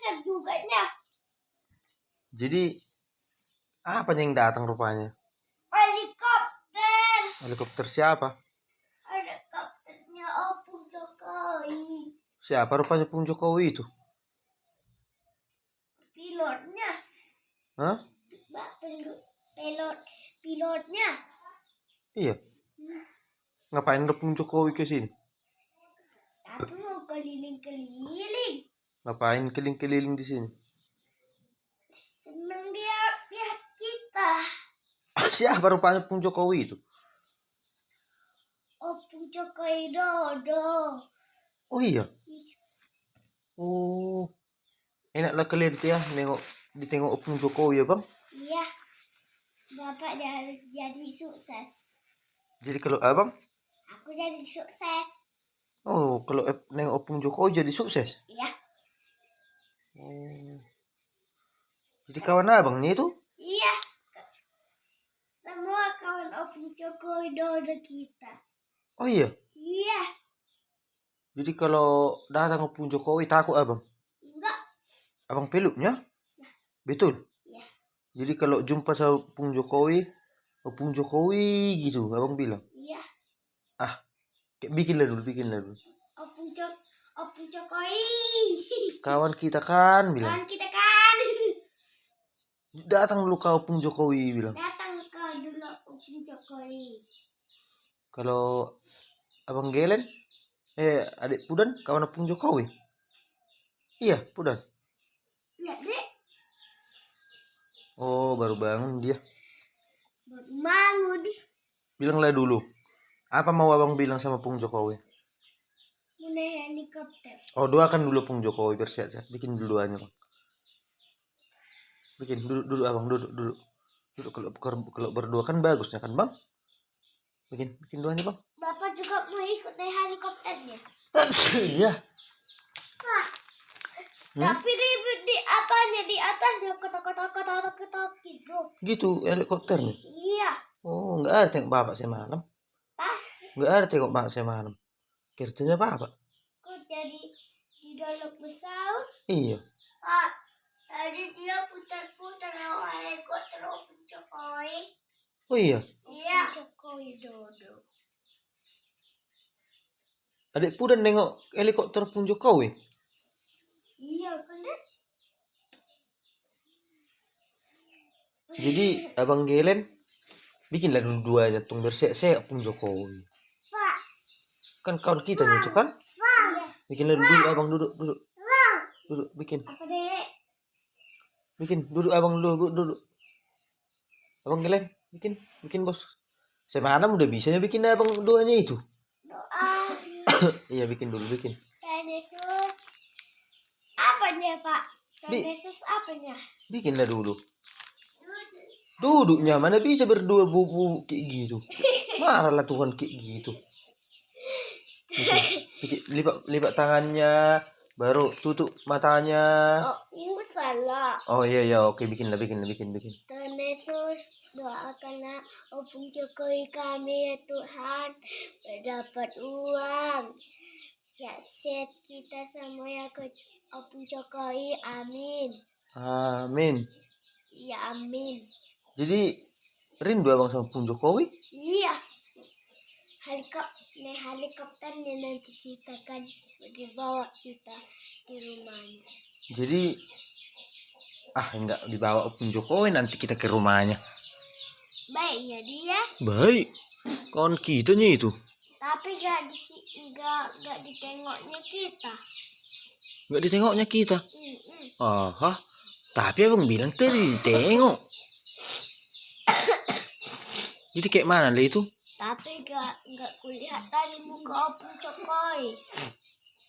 besar juga nya. Jadi apa yang datang rupanya? Helikopter. Helikopter siapa? Helikopternya Opung Jokowi. Siapa rupanya Pung Jokowi itu? Pilotnya. Hah? Pilotnya. Iya. Ngapain ada Pung Jokowi ke sini? Aku mau keliling-keliling. Ngapain keliling-keliling di sini? Senang dia lihat kita. Siapa rupanya Pung Jokowi itu? Opung Jokowi Dodo. Oh iya. Oh, enaklah kalian tuh ya ditengok Pung Jokowi ya bang. Iya. Bapak harus jadi sukses. Jadi kalau abang? Aku jadi sukses. Oh, kalau nengok Pung Jokowi jadi sukses? Iya. Oh. Jadi kawan abang nih itu? Iya. Semua kawan Opung Jokowi Dodo kita. Oh iya. Iya. Jadi kalau datang Opung Jokowi takut abang? Enggak. Abang peluknya? Ya. Betul? Iya. Jadi kalau jumpa sama Opung Jokowi gitu abang bilang? Iya. Ah, bikinlah dulu. Opung Jokowi. Kawan kita kan bilang. Kawan kita kan. Datang dulu kau Opung Jokowi bilang. Datang kau dulu Opung Jokowi. Kalau abang Gelen, adik Pudan kawan Opung Jokowi. Iya, Pudan. Lihat deh. Oh, baru bangun dia. Baru bangun. Bilanglah dulu. Apa mau abang bilang sama Pung Jokowi? Naik helikopter. Oh, doakan dulu Pung Jokowi bersehat-sehat. Bikin dulu aja bang. Bikin duduk abang duduk. Kalau berdua kan bagusnya kan bang. Bikin doanya bang. Bapak juga mau ikut naik helikopternya. Iya. Pak. Tapi di apanya di atasnya kotak gitu. Gitu helikopternya. Iya. Oh, nggak ada tengok bapak semalam. Nggak ada tengok bapak semalam. Kerjanya bapak. Kok jadi di dalam pesawat? Iya. Pak, tadi dia putar-putar helikopter Opung Jokowi. Oh iya. Iya. Jokowi Dodo. Adik Pudan nengok helikopter Pung Jokowi. Iya kan? Jadi abang Gelen bikinlah dulu duanya tung bersehat-sehat Pung Jokowi. Pak. Kan kawan kita itu kan? Pak. Bikinlah dulu abang duduk. Duduk bikin. Apa dek? Bikin duduk abang duduk. Abang Gelen bikin bos. Semalam udah bisanya bikin abang doanya itu. Doa. Iya bikin dulu bikin. Tuhan Yesus. Apanya Pak? Tuhan Yesus apanya? Bikinlah dulu. Duduknya mana bisa berdua bubu kayak gitu. Marahlah Tuhan kayak gitu. Bikin, lipat tangannya, baru tutup matanya. Oh, ini salah. Oh iya oke bikin. Tuhan Yesus, doakanlah Opung Jokowi kami ya Tuhan, mendapat uang. Sehat kita semua ya ke Opung Jokowi, amin. Amin. Iya amin. Jadi rindu abang sama Pung Jokowi? Iya. Helikopternya nanti kita kan dibawa kita di rumahnya. Jadi enggak dibawa Pung Jokowi nanti kita ke rumahnya. Baiknya dia. Baik. Kawan kita nih itu. Tapi gak ditengoknya kita. Gak ditengoknya kita. Aha. Tapi abang bilang tadi ditengok. Jadi kayak mana lah itu? Tapi gak kulihat tadi muka Opung Jokowi.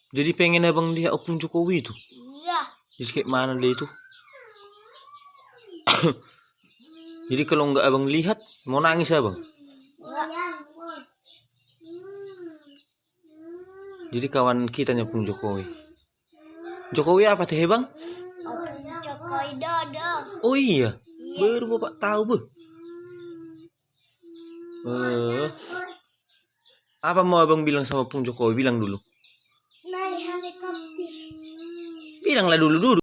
Jadi pengen abang lihat Opung Jokowi itu? Iya. Jadi kayak mana lah itu? Jadi kalau nggak abang lihat mau nangis abang? Jadi kawan kitanya Pung Jokowi. Jokowi apa teh bang? Opung Jokowi Dodo. Oh iya. Baru bapak tahu bu. Apa mau abang bilang sama Pung Jokowi? Bilang dulu. Naik helikopter. Bilanglah dulu.